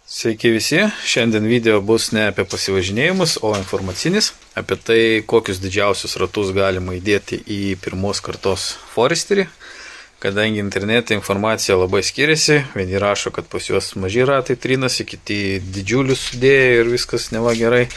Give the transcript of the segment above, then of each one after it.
Sveiki visi, šiandien video bus ne apie pasivažinėjimus, o informacinis, apie tai, kokius didžiausius ratus galima įdėti į pirmos kartos Foresterį, kadangi internete informacija labai skiriasi, vieni rašo, kad pas juos maži ratai trinasi, kiti didžiulius sudėję ir viskas neva gerai,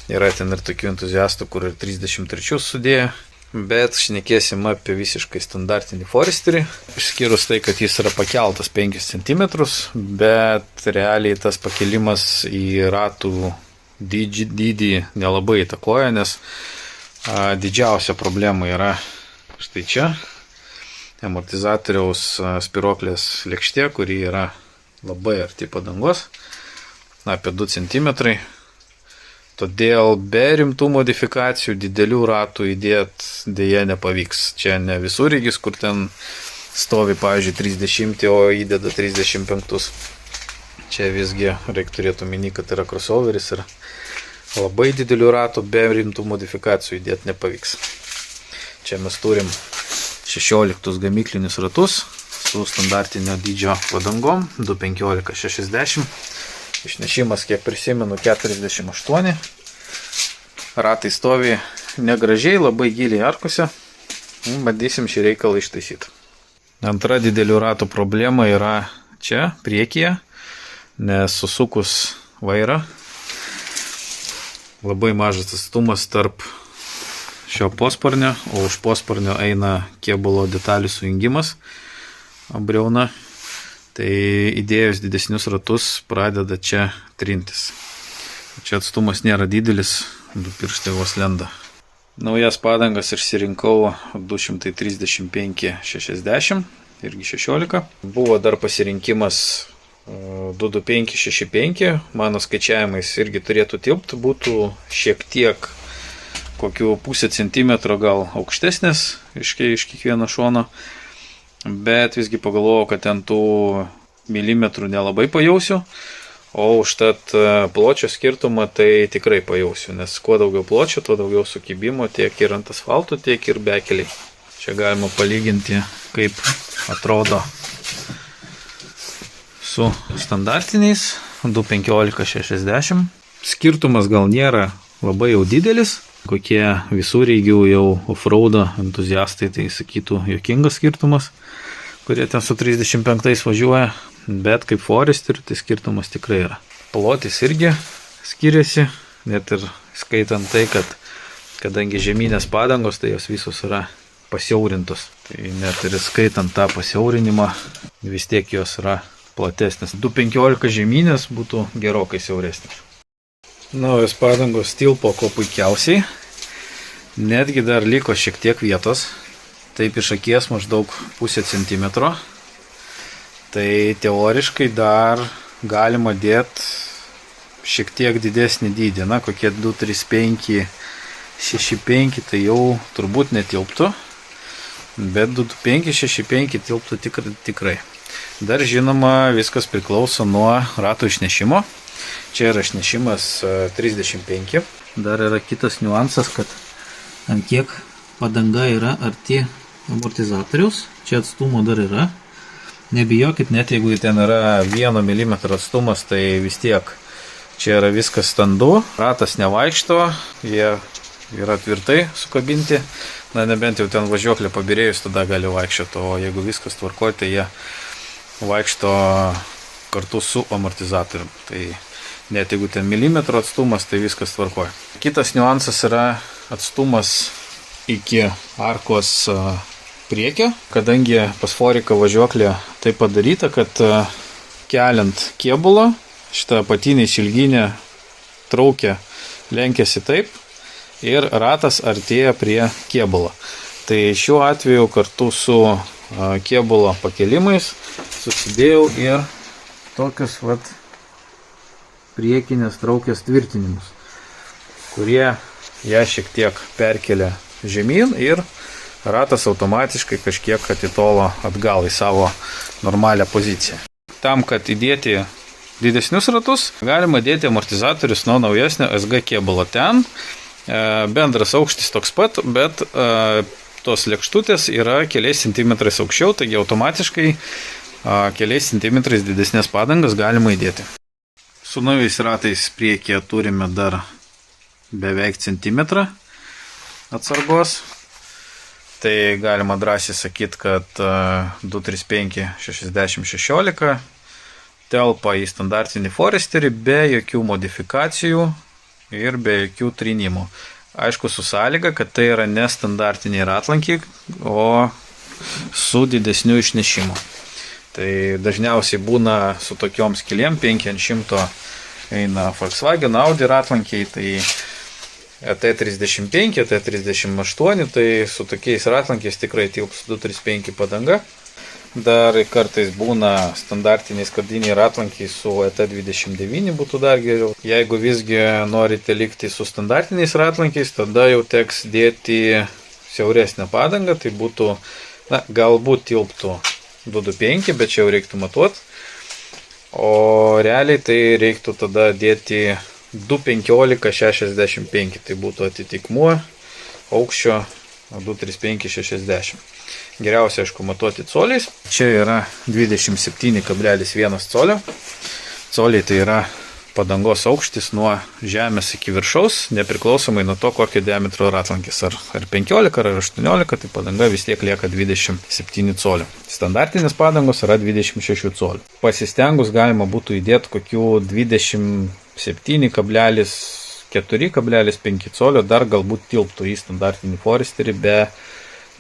yra ten ir tokių entuziastų, kur ir 33 sudėję. Bet šnekėsim apie visiškai standartinį Foresterį, išskyrus tai, kad jis yra pakeltas 5 cm, bet realiai tas pakelimas į ratų dydį nelabai įtakoja, nes didžiausia problema yra štai čia, amortizatoriaus spiroklės lėkštė, kuri yra labai arti padangos, apie 2 cm. Todėl be rimtų modifikacijų didelių ratų įdėti dėja nepavyks. Čia ne visureigis, kur ten stovi, pavyzdžiui, 30, o įdeda 35. Čia visgi reikia turėti omeny, kad yra crossoveris ir labai didelių ratų be rimtų modifikacijų įdėti nepavyks. Čia mes turim 16 gamyklinius ratus su standartinio dydžio padangom 215/60. Išnešimas, kiek prisimenu, 48. Ratai stovi negražiai, labai giliai arkose. Bandysim šį reikalą ištaisyti. Antra didelių ratų problema yra čia, priekyje, nes susukus vairą labai mažas atstumas tarp šio posparnio, o už posparnio eina kėbulo detalių sujungimas, briauna. Tai įdėjus didesnius ratus pradeda čia trintis. Čia atstumas nėra didelis, 2 pirštai vos lenda. Naujas padangas išsirinkau 235/60, irgi 16. Buvo dar pasirinkimas 225/65, mano skaičiavimais irgi turėtų tilpti, būtų šiek tiek kokių pusę centimetro gal aukštesnės iš kiekvieno šono. Bet visgi pagalvojau, kad ten tų milimetrų nelabai pajausiu, o užtat pločio skirtumą tai tikrai pajausiu, nes kuo daugiau pločio, tuo daugiau sukibimo tiek ir ant asfalto, tiek ir bekeliai. Čia galima palyginti, kaip atrodo su standartiniais 215/60. Skirtumas gal nėra labai jau didelis. Kokie visureigių jau offroado entuziastai, tai sakytų juokingas skirtumas, kurie ten su 35 važiuoja, bet kaip Forester tai skirtumas tikrai yra. Plotis irgi skiriasi, net ir skaitant tai, kad kadangi žemynės padangos, tai jos visos yra pasiaurintos. Tai net ir skaitant tą pasiaurinimą, vis tiek jos yra platesnės. 215 žemynės būtų gerokai siauresnės. Naujos padangos tilpo kuo puikiausiai, netgi dar liko šiek tiek vietos, taip iš akies maždaug pusę centimetro, tai teoriškai dar galima dėti šiek tiek didesnį dydį, na kokie 235/65 tai jau turbūt netilptų, bet 225/65 tilptų tikrai. Dar žinoma viskas priklauso nuo ratų išnešimo. Čia yra išnešimas 35. Dar yra kitas niuansas, kad ant kiek padanga yra arti amortizatoriaus. Čia atstumo dar yra. Nebijokit, net jeigu ten yra 1 mm atstumas, tai vis tiek čia yra viskas standu. Ratas nevaikšto, jie yra tvirtai sukabinti. Na, nebent jau ten važiuoklė pabirėjus, tada gali vaikščioti. O jeigu viskas tvarkoja, tai jie vaikšto kartu su amortizatorium. Tai net jeigu ten milimetro atstumas, tai viskas tvarkoja. Kitas niuansas yra atstumas iki arkos priekio, kadangi pas Forika važiuoklė tai padaryta, kad keliant kėbulą, šitą apatinį šilginę traukia, lenkiasi taip ir ratas artėja prie kėbulo. Tai šiuo atveju kartu su kėbulo pakelimais susidėjau ir tokius priekinės traukės tvirtinimus, kurie ją šiek tiek perkelia žemyn ir ratas automatiškai kažkiek atitolo atgal į savo normalią poziciją. Tam, kad įdėti didesnius ratus, galima dėti amortizatorius nuo naujesnio SG kėbulo. Ten bendras aukštis toks pat, bet tos lėkštutės yra keliais centimetrais aukščiau, taigi automatiškai keliais centimetrais didesnės padangas galima įdėti. Su naujais ratais priekyje turime dar beveik centimetrą atsargos. Tai galima drąsiai sakyti, kad 235-60-16 telpa į standartinį Foresterį be jokių modifikacijų ir be jokių trinimų. Aišku, su sąlyga, kad tai yra ne standartiniai ratlankiai, o su didesniu išnešimu. Tai dažniausiai būna su tokiom skylėm 500 eina Volkswagen, Audi ratlankiai, tai T35, T38, tai su tokiais ratlankiais tikrai tilps 235 padanga. Dar kartais būna standartiniai skardiniai ratlankiai su ET29 būtų dar geriau. Jeigu visgi norite likti su standartiniais ratlankiais, tada jau teks dėti siauresnę padangą, tai būtų, galbūt tilptų 225, bet čia jau reiktų matuoti. O realiai tai reiktų tada dėti 215-65, tai būtų atitikmuo aukščio 235-60. Geriausia, aišku, matuoti coliais. Čia yra 27,1 colio. Coliai tai yra padangos aukštis nuo žemės iki viršaus, nepriklausomai nuo to, kokio diametro ratlankis. Ar 15, ar 18, tai padanga vis tiek lieka 27 colių. Standartinės padangos yra 26 colių. Pasistengus galima būtų įdėti kokių 27,4,5 colio, dar galbūt tilptų į standartinį Foresterį be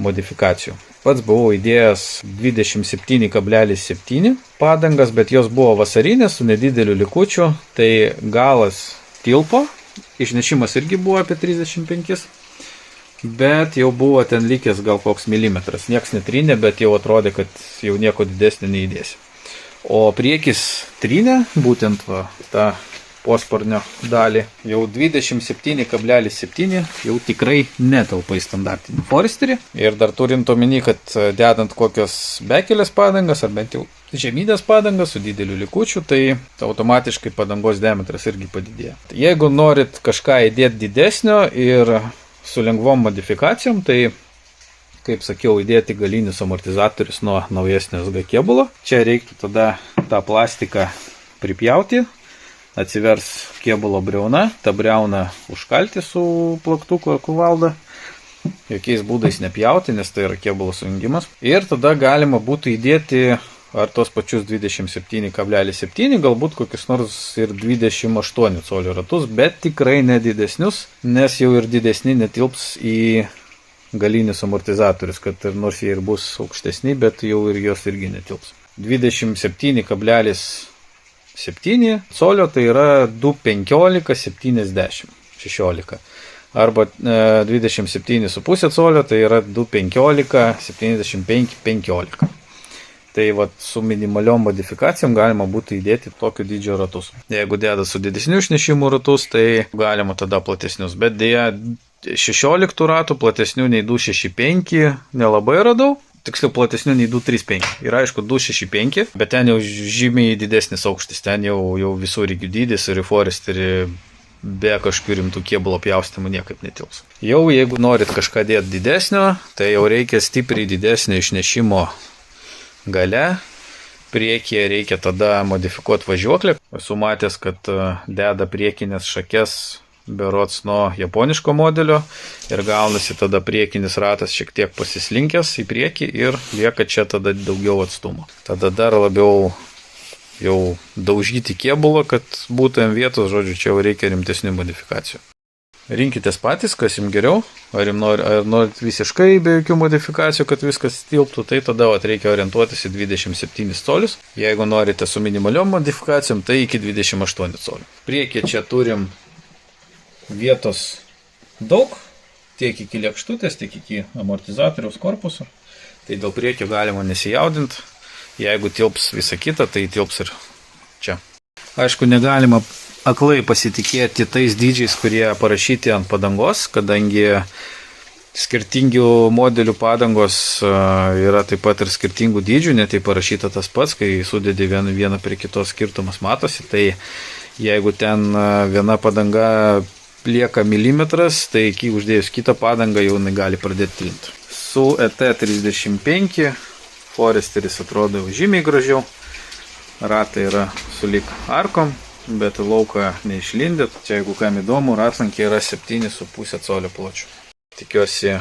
modifikacijų. Pats buvau įdėjęs 27,7 padangas, bet jos buvo vasarinės su nedideliu likučiu, tai galas tilpo, išnešimas irgi buvo apie 35, bet jau buvo ten likęs gal koks milimetras. Nieks netrynė, bet jau atrodė, kad jau nieko didesnio neįdėsi. O priekis trynė, būtent tą posparnio dalį, jau 27,7 jau tikrai netelpa į standartinį Foresterį. Ir dar turint omeny, kad dedant kokios bekelės padangas, ar bent jau žemynės padangas su dideliu likučiu, tai automatiškai padangos diametras irgi padidėja. Jeigu norit kažką įdėti didesnio ir su lengvom modifikacijom, tai, kaip sakiau, įdėti galinius amortizatorius nuo naujesnio SG kėbulo. Čia reiktų tada tą plastiką pripjauti, atsivers kėbulo briauna, tą briauną užkalti su plaktuku ar kuvalda, jokiais būdais nepjauti, nes tai yra kėbulo sujungimas. Ir tada galima būtų įdėti ar tos pačius 27,7, galbūt kokius nors ir 28 colio ratus, bet tikrai nedidesnius, nes jau ir didesni netilps į galinius amortizatorius, kad ir nors jie ir bus aukštesni, bet jau ir jos irgi netilps. 27,7 colio tai yra 2,15-70, 16. Arba 27,5 colio tai yra 2,15-75-15. Tai vat, su minimaliom modifikacijom galima būtų įdėti tokio dydžio ratus. Jeigu deda su didesniu išnešimų ratus, tai galima tada platesnius. Bet dėja 16 ratų platesnių nei 265 nelabai radau. Tiksliau platesnių nei 235. Ir aišku 265, bet ten jau žymiai didesnis aukštis. Ten jau visų rygių dydis ir į Foresterį be kažkokių rimtų kėbulo pjaustymų niekaip netils. Jau jeigu norit kažką dėti didesnio, tai jau reikia stipriai didesnio išnešimo gale. Priekyje reikia tada modifikuoti važiuoklę. Esu matęs, kad deda priekinės šakes berods nuo japoniško modelio ir gaunasi tada priekinis ratas šiek tiek pasislinkęs į priekį ir lieka čia tada daugiau atstumo. Tada dar labiau jau daužyti kėbulą, kad būtų ant vietos, žodžiu, čia jau reikia rimtesnių modifikacijų. Rinkitės patys, kas jums geriau, ar norit visiškai be jokių modifikacijų, kad viskas tilptų, tai tada reikia orientuotis į 27 colius. Jeigu norite su minimaliom modifikacijom, tai iki 28 colių. Priekyje čia turim vietos daug, tiek iki lėkštutės, tiek iki amortizatoriaus korpuso. Tai dėl priekio galima nesijaudinti. Jeigu tilps visą kitą, tai tilps ir čia. Aišku, negalima aklai pasitikėti tais dydžiais, kurie parašyti ant padangos, kadangi skirtingių modelių padangos yra taip pat ir skirtingų dydžių, net tai parašyta tas pats, kai sudėdi vieną prie kitos skirtumas matosi, tai jeigu ten viena padanga lieka milimetras, tai iki uždėjus kitą padangą jau gali pradėti trinti. Su ET35 Foresteris atrodo jau žymiai gražiau, ratai yra sulik arkom, bet į lauką neišlindėt. Čia jeigu kam įdomu, ratlankė yra 7,5 colio pločio. Tikiuosi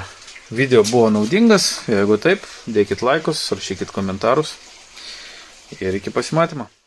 video buvo naudingas, jeigu taip, dėkit laikus, rašykit komentarus ir iki pasimatymo.